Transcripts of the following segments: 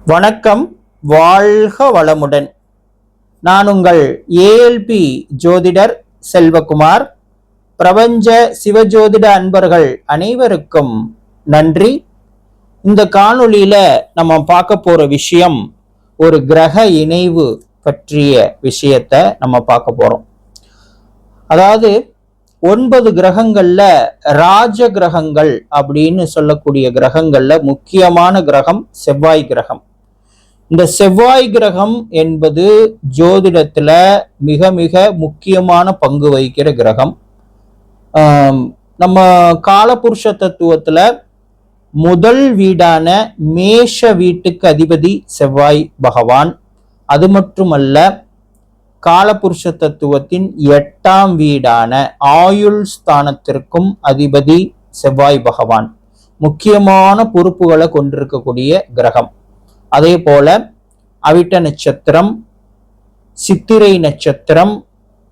வணக்கம். வாழ்க வளமுடன். நான் உங்கள் ஏஎல்பி ஜோதிடர் செல்வகுமார். பிரபஞ்ச சிவஜோதிட அன்பர்கள் அனைவருக்கும் நன்றி. இந்த காணொளியில நம்ம பார்க்க போற விஷயம் ஒரு கிரக இணைவு பற்றிய விஷயத்தை நம்ம பார்க்க போறோம். அதாவது 9 கிரகங்கள்ல ராஜ கிரகங்கள் அப்படின்னு சொல்லக்கூடிய கிரகங்கள்ல முக்கியமான கிரகம் செவ்வாய் கிரகம். இந்த செவ்வாய் கிரகம் என்பது ஜோதிடத்துல மிக மிக முக்கியமான பங்கு வகிக்கிற கிரகம். நம்ம காலபுருஷ தத்துவத்துல முதல் வீடான மேஷ வீட்டுக்கு அதிபதி செவ்வாய் பகவான். அது மட்டுமல்ல, காலபுருஷ தத்துவத்தின் 8ஆம் வீடான ஆயுள் ஸ்தானத்திற்கும் அதிபதி செவ்வாய் பகவான். முக்கியமான பொறுப்புகளை கொண்டிருக்கக்கூடிய கிரகம். அதே போல அவிட்ட நட்சத்திரம், சித்திரை நட்சத்திரம்,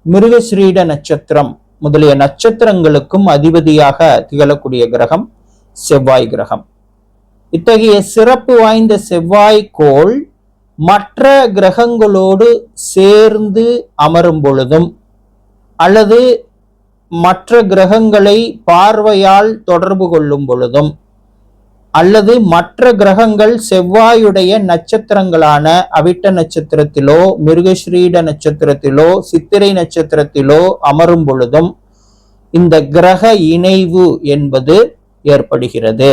மிருகஸ்ரீட நட்சத்திரம் முதலிய நட்சத்திரங்களுக்கும் அதிபதியாக திகழக்கூடிய கிரகம் செவ்வாய் கிரகம். இத்தகைய சிறப்பு வாய்ந்த செவ்வாய் கோள் மற்ற கிரகங்களோடு சேர்ந்து அமரும் பொழுதும் அல்லது மற்ற கிரகங்களை பார்வையால் தொடர்பு கொள்ளும் பொழுதும் அல்லது மற்ற கிரகங்கள் செவ்வாயுடைய நட்சத்திரங்களான அவிட்ட நட்சத்திரத்திலோ மிருகஸ்ரீட நட்சத்திரத்திலோ சித்திரை நட்சத்திரத்திலோ அமரும் பொழுதும் இந்த கிரக இணைவு என்பது ஏற்படுகிறது.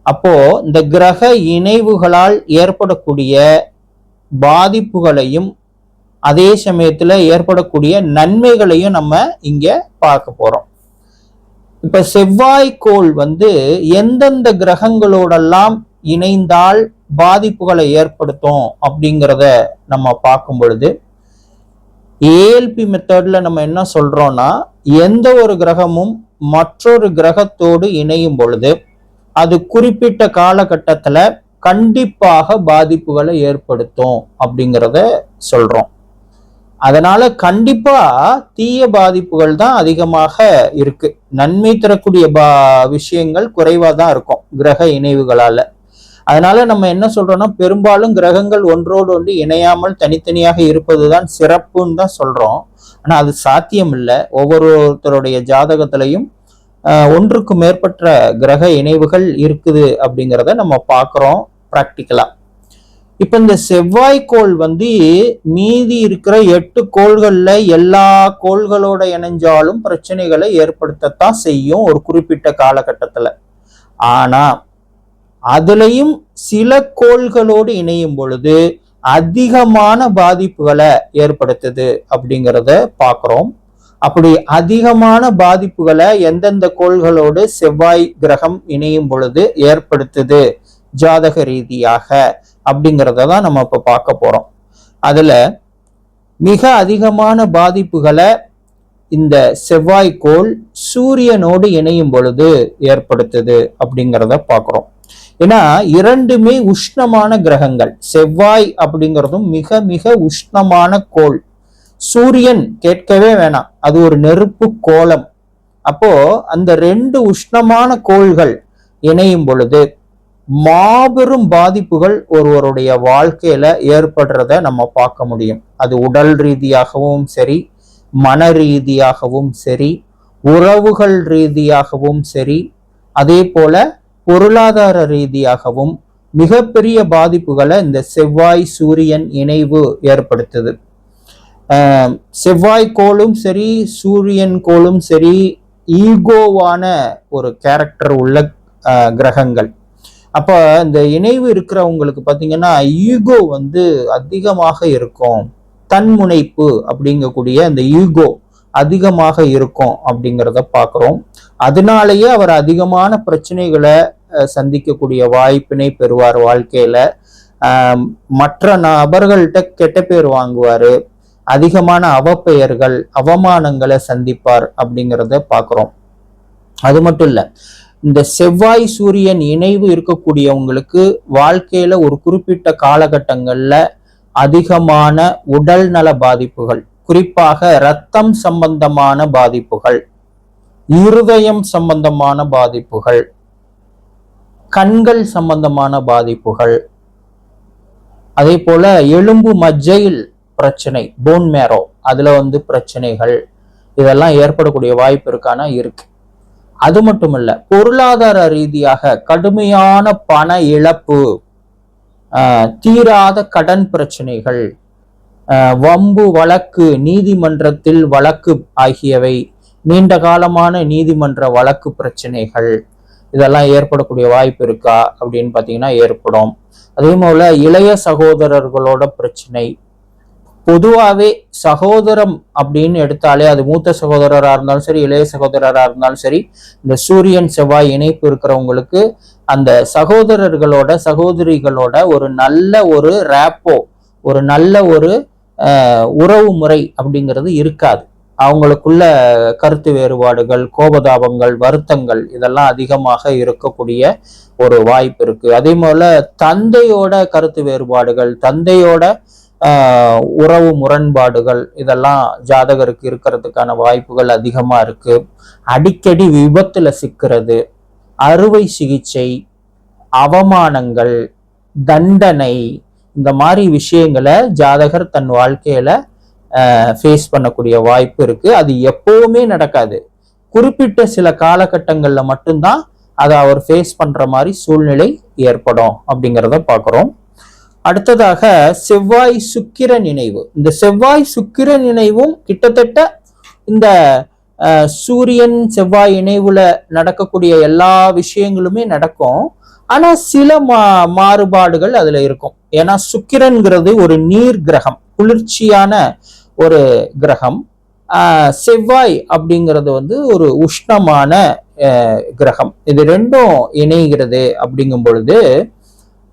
அப்போ இந்த கிரக இணைவுகளால் ஏற்படக்கூடிய பாதிப்புகளையும் அதே சமயத்துல ஏற்படக்கூடிய நன்மைகளையும் நம்ம இங்க பார்க்க போறோம். இப்ப செவ்வாய் கோள் எந்தெந்த கிரகங்களோடெல்லாம் இணைந்தால் பாதிப்புகளை ஏற்படுத்தும் அப்படிங்கிறத நம்ம பார்க்கும் பொழுது, ஏஎல்பி மெத்தட்ல நம்ம என்ன சொல்றோம்னா, எந்த ஒரு கிரகமும் மற்றொரு கிரகத்தோடு இணையும் பொழுது அது குறிப்பிட்ட காலகட்டத்துல கண்டிப்பாக பாதிப்புகளை ஏற்படுத்தும் அப்படிங்கிறத சொல்றோம். அதனால கண்டிப்பா தீய பாதிப்புகள் தான் அதிகமாக இருக்கு. நன்மை தரக்கூடிய விஷயங்கள் குறைவா தான் இருக்கும் கிரக இணைவுகளால. அதனால நம்ம என்ன சொல்றோம்னா, பெரும்பாலும் கிரகங்கள் ஒன்றோடு ஒன்று இணையாமல் தனித்தனியாக இருப்பதுதான் சிறப்புன்னு தான் சொல்றோம். ஆனா அது சாத்தியம் இல்லை. ஒவ்வொருத்தருடைய ஜாதகத்திலையும் ஒன்றுக்கு மேற்பட்ட கிரக இணைவுகள் இருக்குது அப்படிங்கிறத நம்ம பார்க்கிறோம் பிராக்டிக்கலா. இப்ப இந்த செவ்வாய் கோள் மீதி இருக்கிற 8 கோள்கள்ல எல்லா கோள்களோட இணைஞ்சாலும் பிரச்சனைகளை ஏற்படுத்தத்தான் செய்யும் ஒரு குறிப்பிட்ட காலகட்டத்துல. ஆனா அதுலயும் சில கோள்களோடு இணையும் பொழுது அதிகமான பாதிப்புகளை ஏற்படுத்துது அப்படிங்கிறத பார்க்கிறோம். அப்படி அதிகமான பாதிப்புகளை எந்தெந்த கோள்களோடு செவ்வாய் கிரகம் இணையும் பொழுது ஏற்படுத்துது ஜாதக ரீதியாக அப்படிங்கிறத தான் நம்ம இப்ப பார்க்க போறோம். அதுல மிக அதிகமான பாதிப்புகளை இந்த செவ்வாய் கோள் சூரியனோடு இணையும் பொழுது ஏற்படுத்துது அப்படிங்கிறத பார்க்கிறோம். ஏன்னா இரண்டுமே உஷ்ணமான கிரகங்கள். செவ்வாய் அப்படிங்கிறதும் மிக மிக உஷ்ணமான கோள். சூரியன் கேட்கவே வேணாம், அது ஒரு நெருப்பு கோலம். அப்போ அந்த 2 உஷ்ணமான கோள்கள் இணையும் பொழுது மாபெரும் பாதிப்புகள் ஒருவருடைய வாழ்க்கையில ஏற்படுறத நம்ம பார்க்க முடியும். அது உடல் ரீதியாகவும் சரி, மன ரீதியாகவும் சரி, உறவுகள் ரீதியாகவும் சரி, அதே போல பொருளாதார ரீதியாகவும் மிகப்பெரிய பாதிப்புகளை இந்த செவ்வாய் சூரியன் இணைவு ஏற்படுத்துது. செவ்வாய் கோளும் சரி, சூரியன் கோளும் சரி, ஈகோவான ஒரு கேரக்டர் உள்ள கிரகங்கள். அப்ப இந்த இணைவு இருக்கிறவங்களுக்கு பாத்தீங்கன்னா ஈகோ அதிகமாக இருக்கும். தன்முனைப்பு அப்படிங்கக்கூடிய அந்த ஈகோ அதிகமாக இருக்கும் அப்படிங்கிறத பார்க்கிறோம். அதனாலேயே அவர் அதிகமான பிரச்சனைகளை சந்திக்கக்கூடிய வாய்ப்பினை பெறுவார் வாழ்க்கையில. மற்ற நபர்கள்ட்ட கெட்ட பேர் வாங்குவாரு, அதிகமான அவப்பெயர்கள் அவமானங்களை சந்திப்பார் அப்படிங்கிறத பார்க்கிறோம். அது மட்டும் இல்ல, இந்த செவ்வாய் சூரியன் இணைவு இருக்கக்கூடியவங்களுக்கு வாழ்க்கையில ஒரு குறிப்பிட்ட காலகட்டங்கள்ல அதிகமான உடல் நல பாதிப்புகள், குறிப்பாக இரத்தம் சம்பந்தமான பாதிப்புகள், இருதயம் சம்பந்தமான பாதிப்புகள், கண்கள் சம்பந்தமான பாதிப்புகள், அதே போல எலும்பு மஜ்ஜையில் பிரச்சனை, போன் மேரோ, அதுல வந்து பிரச்சனைகள் இதெல்லாம் ஏற்படக்கூடிய வாய்ப்பு இருக்கானா இருக்கு. அது மட்டுமல்ல, பொருளாதார ரீதியாக கடுமையான பண இழப்பு, தீராத கடன் பிரச்சனைகள், வம்பு வழக்கு, நீதிமன்றத்தில் வழக்கு ஆகியவை, நீண்ட காலமான நீதிமன்ற வழக்கு பிரச்சனைகள் இதெல்லாம் ஏற்படக்கூடிய வாய்ப்பு இருக்கா அப்படின்னு பார்த்தீங்கன்னா ஏற்படும். அதே போல இளைய சகோதரர்களோட பிரச்சனை. பொதுவாகவே சகோதரம் அப்படின்னு எடுத்தாலே அது மூத்த சகோதரராக இருந்தாலும் சரி, இளைய சகோதரராக இருந்தாலும் சரி, இந்த சூரியன் செவ்வாய் இணைப்பு இருக்கிறவங்களுக்கு அந்த சகோதரர்களோட சகோதரிகளோட ஒரு நல்ல ஒரு ரேப்போ, ஒரு நல்ல ஒரு உறவு முறை அப்படிங்கிறது இருக்காது. அவங்களுக்குள்ள கருத்து வேறுபாடுகள், கோபதாபங்கள், வருத்தங்கள் இதெல்லாம் அதிகமாக இருக்கக்கூடிய ஒரு வாய்ப்பு இருக்கு. அதே போல தந்தையோட கருத்து வேறுபாடுகள், தந்தையோட உறவு முரண்பாடுகள் இதெல்லாம் ஜாதகருக்கு இருக்கிறதுக்கான வாய்ப்புகள் அதிகமா இருக்கு. அடிக்கடி விபத்துல சிக்கிறது, அறுவை சிகிச்சை, அவமானங்கள், தண்டனை, இந்த மாதிரி விஷயங்களை ஜாதகர் தன் வாழ்க்கையில ஃபேஸ் பண்ணக்கூடிய வாய்ப்பு இருக்கு. அது எப்பவுமே நடக்காது, குறிப்பிட்ட சில காலகட்டங்கள்ல மட்டும்தான் அதை அவர் ஃபேஸ் பண்ற மாதிரி சூழ்நிலை ஏற்படும் அப்படிங்கிறத பார்க்குறோம். அடுத்ததாக செவ்வாய் சுக்கிரன் இணைவு. இந்த செவ்வாய் சுக்கிரன் இணைவும் கிட்டத்தட்ட இந்த சூரியன் செவ்வாய் இணைவுல நடக்கக்கூடிய எல்லா விஷயங்களுமே நடக்கும். ஆனா சில மாறுபாடுகள் அதுல இருக்கும். ஏன்னா சுக்கிரன்கிறது ஒரு நீர் கிரகம், குளிர்ச்சியான ஒரு கிரகம். செவ்வாய் அப்படிங்கிறது வந்து ஒரு உஷ்ணமான கிரகம். இது ரெண்டும் இணைகிறது அப்படிங்கும் பொழுது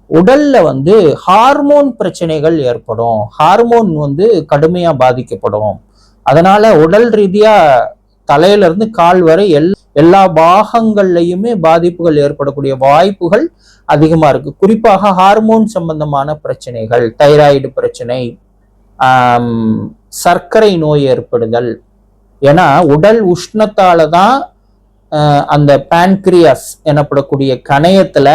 உடல்ல வந்து ஹார்மோன் பிரச்சனைகள் ஏற்படும், ஹார்மோன் வந்து கடுமையா பாதிக்கப்படும். அதனால உடல் ரீதியா தலையில இருந்து கால் வரை எல்லா பாகங்கள்லையுமே பாதிப்புகள் ஏற்படக்கூடிய வாய்ப்புகள் அதிகமா இருக்கு. குறிப்பாக ஹார்மோன் சம்பந்தமான பிரச்சனைகள், தைராய்டு பிரச்சனை, சர்க்கரை நோய் ஏற்படுதல். ஏன்னா உடல் உஷ்ணத்தால தான் அந்த பான்கிரியாஸ் எனப்படக்கூடிய கணையத்துல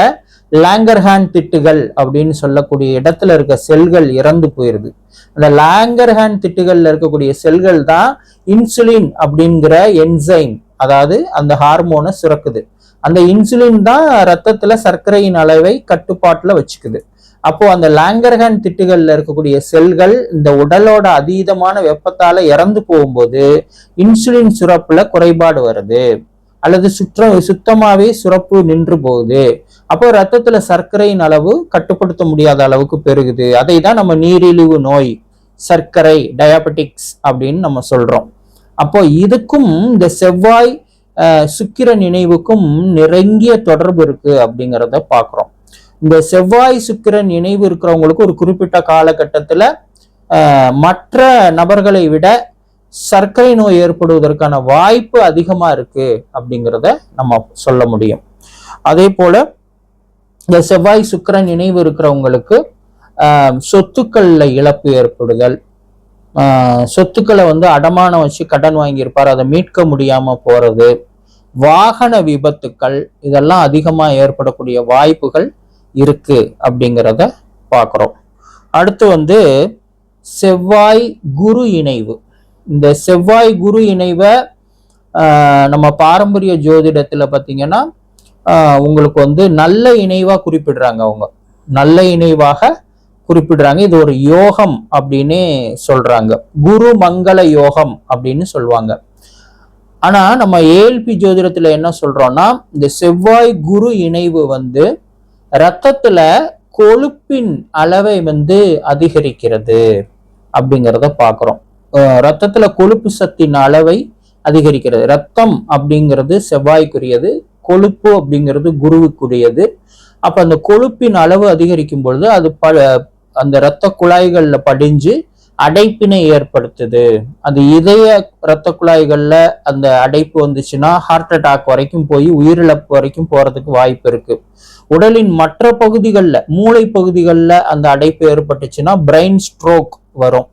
லாங்கர்ஹான் திட்டுகள் அப்படின்னு சொல்லக்கூடிய இடத்துல இருக்க செல்கள் இறந்து போயிருது. அந்த லாங்கர்ஹான் திட்டுகள்ல இருக்கக்கூடிய செல்கள் தான் இன்சுலின் அப்படிங்கிற என்சைம், அதாவது அந்த ஹார்மோனை சுரக்குது. அந்த இன்சுலின் தான் ரத்தத்துல சர்க்கரையின் அளவை கட்டுப்பாட்டுல வச்சுக்குது. அப்போ அந்த லாங்கர்ஹான் திட்டுகள்ல இருக்கக்கூடிய செல்கள் இந்த உடலோட அதீதமான வெப்பத்தால இறந்து போகும்போது இன்சுலின் சுரப்புல குறைபாடு வருது, அல்லது சுத்தமாவே சுரப்பு நின்று போகுது. அப்போ ரத்தத்துல சர்க்கரையின் அளவு கட்டுப்படுத்த முடியாத அளவுக்கு பெருகுது. அதை தான் நம்ம நீரிழிவு நோய், சர்க்கரை, டயபெட்டிக்ஸ் அப்படின்னு நம்ம சொல்றோம். அப்போ இதுக்கும் இந்த செவ்வாய் சுக்கிரன் இணைவுக்கும் நெருங்கிய தொடர்பு இருக்கு அப்படிங்கிறத பாக்குறோம். இந்த செவ்வாய் சுக்கிரன் இணைவு இருக்கிறவங்களுக்கு ஒரு குறிப்பிட்ட காலகட்டத்துல மற்ற நபர்களை விட சர்க்கரை நோய் ஏற்படுவதற்கான வாய்ப்பு அதிகமா இருக்கு அப்படிங்கிறத நம்ம சொல்ல முடியும். அதே போல இந்த செவ்வாய் சுக்கிரன் இணைவு இருக்கிறவங்களுக்கு சொத்துக்கள்ல இழப்பு ஏற்படுதல், சொத்துக்களை வந்து அடமானம் வச்சு கடன் வாங்கியிருப்பார், அதை மீட்க முடியாம போறது, வாகன விபத்துக்கள் இதெல்லாம் அதிகமா ஏற்படக்கூடிய வாய்ப்புகள் இருக்கு அப்படிங்கிறத பார்க்குறோம். அடுத்து வந்து செவ்வாய் குரு இணைவு. இந்த செவ்வாய் குரு இணைவை நம்ம பாரம்பரிய ஜோதிடத்துல பார்த்தீங்கன்னா உங்களுக்கு வந்து நல்ல இணைவா குறிப்பிடுறாங்க, அவங்க நல்ல இணைவாக குறிப்பிடுறாங்க. இது ஒரு யோகம் அப்படின்னே சொல்றாங்க, குரு மங்கள யோகம் அப்படின்னு சொல்லுவாங்க. ஆனா நம்ம ஏஎல்பி ஜோதிடத்துல என்ன சொல்றோம்னா, இந்த செவ்வாய் குரு இணைவு வந்து ரத்தத்துல கொழுப்பின் அளவை வந்து அதிகரிக்கிறது அப்படிங்கிறத பாக்குறோம். ரத்தத்துல கொழுப்பு சத்தின் அளவை அதிகரிக்கிறது. ரத்தம் அப்படிங்கிறது செவ்வாய்க்குரியது, கொழுப்பு அப்படிங்கிறது குருவுக்குரியது. அப்ப அந்த கொழுப்பின் அளவு அதிகரிக்கும் பொழுது அது அந்த இரத்த குழாய்கள்ல படிஞ்சு அடைப்பினை ஏற்படுத்துது. அது இதய இரத்த குழாய்கள்ல அந்த அடைப்பு வந்துச்சுன்னா ஹார்ட் அட்டாக் வரைக்கும் போய் உயிரிழப்பு வரைக்கும் போறதுக்கு வாய்ப்பு இருக்கு. உடலின் மற்ற பகுதிகளில், மூளை பகுதிகளில் அந்த அடைப்பு ஏற்பட்டுச்சுன்னா பிரெயின் ஸ்ட்ரோக் வரும்.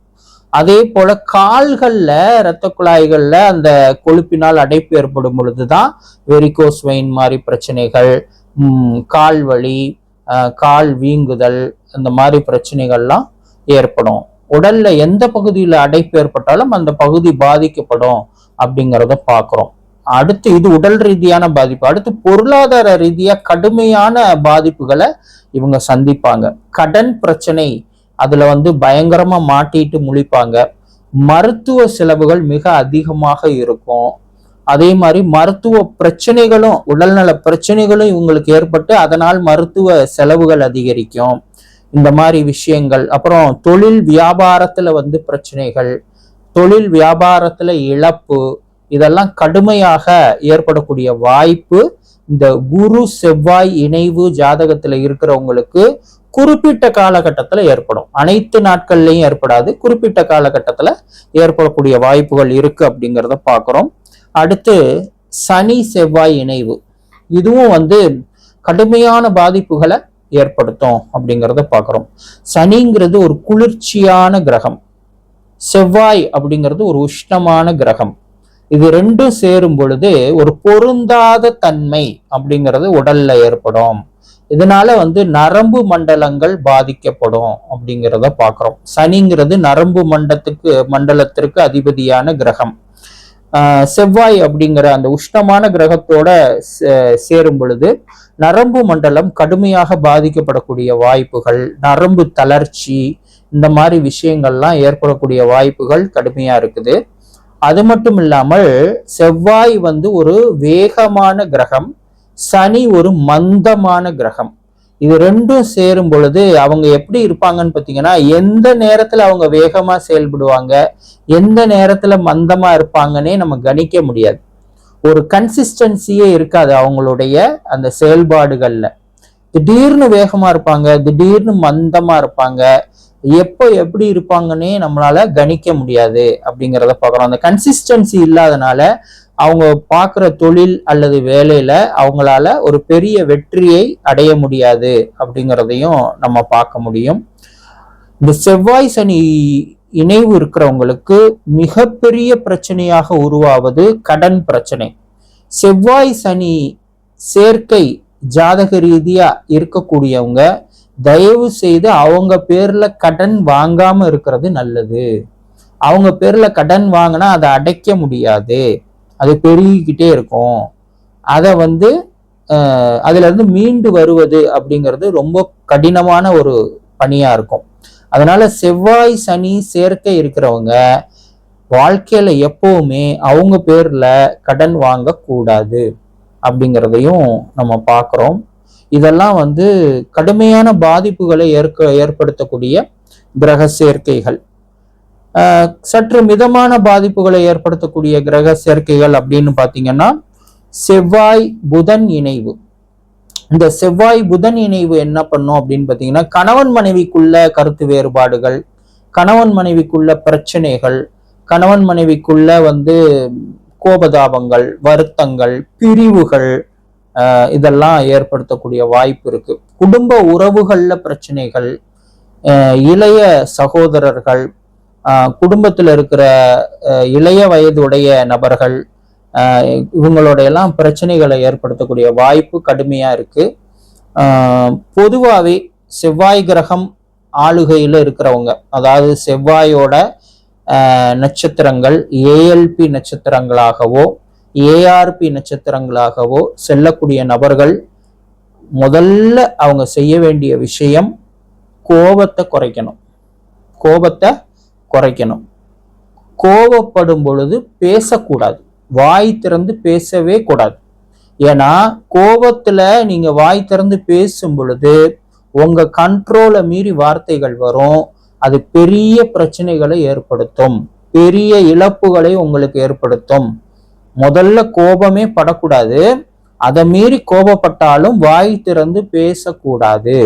அதே போல கால்கள்ல இரத்த குழாய்கள்ல அந்த கொழுப்பினால் அடைப்பு ஏற்படும் பொழுதுதான் வெரிகோஸ் வெயின் மாதிரி பிரச்சனைகள், கால் வலி, கால் வீங்குதல், இந்த மாதிரி பிரச்சனைகள்லாம் ஏற்படும். உடல்ல எந்த பகுதியில அடைப்பு ஏற்பட்டாலும் அந்த பகுதி பாதிக்கப்படும் அப்படிங்கிறத பார்க்கிறோம். அடுத்து இது உடல் ரீதியான பாதிப்பு. அடுத்து பொருளாதார ரீதியா கடுமையான பாதிப்புகளை இவங்க சந்திப்பாங்க. கடன் பிரச்சனை, அதுல பயங்கரமா மாட்டிட்டு முழிப்பாங்க. மருத்துவ செலவுகள் மிக அதிகமாக இருக்கும். அதே மாதிரி மருத்துவ பிரச்சனைகளும், உடல்நல பிரச்சனைகளும் இவங்களுக்கு ஏற்பட்டு அதனால் மருத்துவ செலவுகள் அதிகரிக்கும். இந்த மாதிரி விஷயங்கள். அப்புறம் தொழில் வியாபாரத்துல பிரச்சனைகள், தொழில் வியாபாரத்துல இழப்பு, இதெல்லாம் கடுமையாக ஏற்படக்கூடிய வாய்ப்பு இந்த குரு செவ்வாய் இணைவு ஜாதகத்துல இருக்கிறவங்களுக்கு குறிப்பிட்ட காலகட்டத்துல ஏற்படும். அனைத்து நாட்கள்லயும் ஏற்படாது, குறிப்பிட்ட காலகட்டத்துல ஏற்படக்கூடிய வாய்ப்புகள் இருக்கு அப்படிங்கிறத பாக்குறோம். அடுத்து சனி செவ்வாய் இணைவு, இதுவும் கடுமையான பாதிப்புகளை ஏற்படுத்தும் அப்படிங்கிறத பாக்குறோம். சனிங்கிறது ஒரு குளிர்ச்சியான கிரகம், செவ்வாய் அப்படிங்கிறது ஒரு உஷ்ணமான கிரகம். இது ரெண்டும் சேரும் பொழுது ஒரு பொருந்தாத தன்மை அப்படிங்கிறது உடல்ல ஏற்படும். இதனால நரம்பு மண்டலங்கள் பாதிக்கப்படும் அப்படிங்கிறத பாக்குறோம். சனிங்கிறது நரம்பு மண்டலத்திற்கு அதிபதியான கிரகம். செவ்வாய் அப்படிங்கிற அந்த உஷ்ணமான கிரகத்தோட சேரும் பொழுது நரம்பு மண்டலம் கடுமையாக பாதிக்கப்படக்கூடிய வாய்ப்புகள், நரம்பு தளர்ச்சி, இந்த மாதிரி விஷயங்கள்லாம் ஏற்படக்கூடிய வாய்ப்புகள் கடுமையா இருக்குது. அது மட்டும் இல்லாமல் செவ்வாய் ஒரு வேகமான கிரகம், சனி ஒரு மந்தமான கிரகம். இது ரெண்டும் சேரும் பொழுது அவங்க எப்படி இருப்பாங்கன்னு பார்த்தீங்கன்னா, எந்த நேரத்துல அவங்க வேகமா செயல்படுவாங்க, எந்த நேரத்துல மந்தமா இருப்பாங்கன்னே நம்ம கணிக்க முடியாது. ஒரு கன்சிஸ்டன்சியே இருக்காது அவங்களுடைய அந்த செயல்பாடுகள்ல. திடீர்னு வேகமா இருப்பாங்க, திடீர்னு மந்தமா இருப்பாங்க, எப்போ எப்படி இருப்பாங்கன்னே நம்மளால கணிக்க முடியாது அப்படிங்கிறத பார்க்குறோம். அந்த கன்சிஸ்டன்சி இல்லாதனால அவங்க பார்க்குற தொழில் அல்லது வேலையில அவங்களால ஒரு பெரிய வெற்றியை அடைய முடியாது அப்படிங்கிறதையும் நம்ம பார்க்க முடியும். இந்த செவ்வாய் சனி இணைவு இருக்கிறவங்களுக்கு மிகப்பெரிய பிரச்சனையாக உருவாவது கடன் பிரச்சனை. செவ்வாய் சனி சேர்க்கை ஜாதக ரீதியா இருக்கக்கூடியவங்க தயவு செய்து அவங்க பேர்ல கடன் வாங்காம இருக்கிறது நல்லது. அவங்க பேர்ல கடன் வாங்கினா அதை அடைக்க முடியாது, அது பெருகிக்கிட்டே இருக்கும். அதை அதுல இருந்து மீண்டு வருவது அப்படிங்கிறது ரொம்ப கடினமான ஒரு பணியா இருக்கும். அதனால செவ்வாய் சனி சேர்க்கை இருக்கிறவங்க வாழ்க்கையில எப்பவுமே அவங்க பேர்ல கடன் வாங்க கூடாது அப்படிங்கிறதையும் நம்ம பார்க்கிறோம். இதெல்லாம் கடுமையான பாதிப்புகளை ஏற்படுத்தக்கூடிய கிரக சேர்க்கைகள். சற்று மிதமான பாதிப்புகளை ஏற்படுத்தக்கூடிய கிரக சேர்க்கைகள் அப்படின்னு பாத்தீங்கன்னா செவ்வாய் புதன் இணைவு. இந்த செவ்வாய் புதன் இணைவு என்ன பண்ணும் அப்படின்னு பாத்தீங்கன்னா, கணவன் மனைவிக்குள்ள கருத்து வேறுபாடுகள், கணவன் மனைவிக்குள்ள பிரச்சனைகள், கணவன் மனைவிக்குள்ள கோபதாபங்கள், வருத்தங்கள், பிரிவுகள், இதெல்லாம் ஏற்படுத்தக்கூடிய வாய்ப்பு இருக்கு. குடும்ப உறவுகள்ல பிரச்சனைகள், இளைய சகோதரர்கள், குடும்பத்தில் இருக்கிற இளைய வயதுடைய நபர்கள், இவங்களோட எல்லாம் பிரச்சனைகளை ஏற்படுத்தக்கூடிய வாய்ப்பு கடுமையா இருக்கு. பொதுவாகவே செவ்வாய் கிரகம் ஆளுகையில இருக்கிறவங்க, அதாவது செவ்வாயோட நட்சத்திரங்கள் ஏஎல்பி நட்சத்திரங்களாகவோ ஏஆர்பி நட்சத்திரங்களாகவோ செல்லக்கூடிய நபர்கள் முதல்ல அவங்க செய்ய வேண்டிய விஷயம் கோபத்தை குறைக்கணும். கோபப்படும் பொழுது பேசக்கூடாது, வாய் திறந்து பேசவே கூடாது. ஏன்னா கோபத்துல நீங்க வாய் திறந்து பேசும் பொழுது உங்க கண்ட்ரோலை மீறி வார்த்தைகள் வரும். அது பெரிய பிரச்சனைகளை ஏற்படுத்தும், பெரிய இழப்புகளை உங்களுக்கு ஏற்படுத்தும். முதல்ல கோபமே படக்கூடாது, அதை மீறி கோபப்பட்டாலும் வாய் திறந்து பேசக்கூடாது.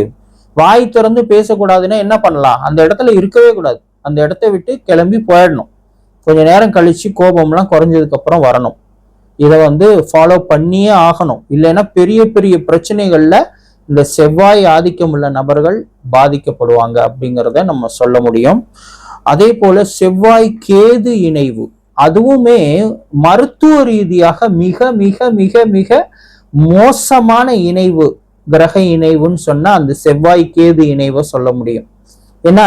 வாய் திறந்து பேசக்கூடாதுன்னா என்ன பண்ணலாம், அந்த இடத்துல இருக்கவே கூடாது, அந்த இடத்த விட்டு கிளம்பி போயிடணும். கொஞ்ச நேரம் கழிச்சு கோபம்லாம் குறைஞ்சதுக்கு அப்புறம் வரணும். இதை ஃபாலோ பண்ணியே ஆகணும். இல்லைன்னா பெரிய பெரிய பிரச்சனைகள்ல இந்த செவ்வாய் ஆதிக்கம் உள்ள நபர்கள் பாதிக்கப்படுவாங்க அப்படிங்கிறத நம்ம சொல்ல முடியும். அதே போல செவ்வாய் கேது இணைவு, அதுவுமே மருத்துவ ரீதியாக மிக மிக மிக மிக மோசமான இணைவு. கிரக இணைவுன்னு சொன்னா அந்த செவ்வாய் கேது இணைவை சொல்ல முடியும். ஏன்னா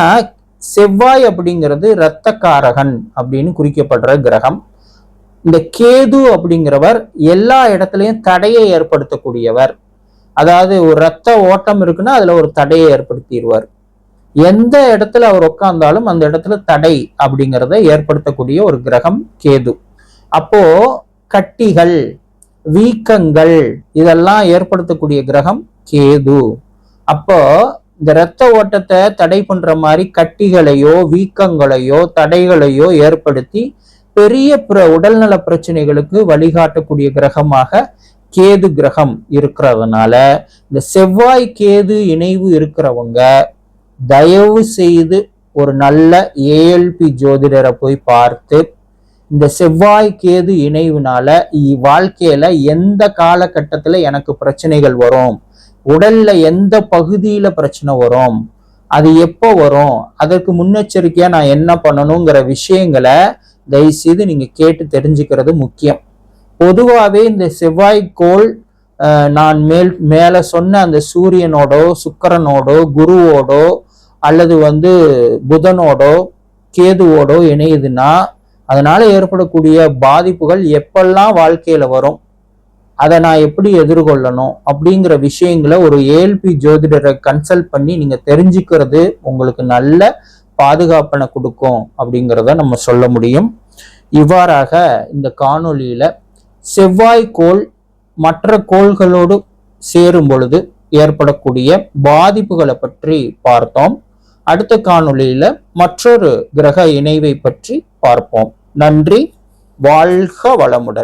செவ்வாய் அப்படிங்கிறது இரத்தக்காரகன் அப்படின்னு குறிக்கப்படுற கிரகம். இந்த கேது அப்படிங்கிறவர் எல்லா இடத்துலையும் தடையை ஏற்படுத்தக்கூடியவர். அதாவது ஒரு ரத்த ஓட்டம் இருக்குன்னா அதுல ஒரு தடையை ஏற்படுத்திடுவார். எந்த இடத்துல அவர் உட்கார்ந்தாலும் அந்த இடத்துல தடை அப்படிங்கிறத ஏற்படுத்தக்கூடிய ஒரு கிரகம் கேது. அப்போ கட்டிகள், வீக்கங்கள் இதெல்லாம் ஏற்படுத்தக்கூடிய கிரகம் கேது. அப்போ இந்த இரத்த ஓட்டத்தை தடை பண்ற மாதிரி கட்டிகளையோ வீக்கங்களையோ தடைகளையோ ஏற்படுத்தி பெரிய உடல்நல பிரச்சனைகளுக்கு வழிகாட்டக்கூடிய கிரகமாக கேது கிரகம் இருக்கிறதுனால இந்த செவ்வாய் கேது இணைவு இருக்கிறவங்க தயவு செய்து ஒரு நல்ல ஏஎல்பி ஜோதிடரை போய் பார்த்து, இந்த செவ்வாய் கேது இணைவுனால வாழ்க்கையில எந்த காலகட்டத்துல எனக்கு பிரச்சனைகள் வரும், உடல்ல எந்த பகுதியில பிரச்சனை வரும், அது எப்போ வரும், அதற்கு முன்னெச்சரிக்கையா நான் என்ன பண்ணணுங்கிற விஷயங்களை தயவு செய்து நீங்க கேட்டு தெரிஞ்சுக்கிறது முக்கியம். பொதுவாகவே இந்த செவ்வாய்க்கோள் நான் மேல சொன்ன அந்த சூரியனோடோ சுக்கிரனோடோ குருவோடோ அல்லது புதனோடோ கேதுவோடோ இணையுதுன்னா அதனால ஏற்படக்கூடிய பாதிப்புகள் எப்பெல்லாம் வாழ்க்கையில வரும், அதை நான் எப்படி எதிர்கொள்ளணும் அப்படிங்கிற விஷயங்களை ஒரு ஏஎல்பி ஜோதிடரை கன்சல்ட் பண்ணி நீங்க தெரிஞ்சுக்கிறது உங்களுக்கு நல்ல பாதுகாப்பனை கொடுக்கும் அப்படிங்கிறத நம்ம சொல்ல முடியும். இவ்வாறாக இந்த காணொளியில செவ்வாய்க்கோள் மற்ற கோள்களோடு சேரும் பொழுது ஏற்படக்கூடிய பாதிப்புகளை பற்றி பார்த்தோம். அடுத்த காணொளியில மற்றொரு கிரக இணைவை பற்றி பார்ப்போம். நன்றி. வாழ்க வளமுடன்.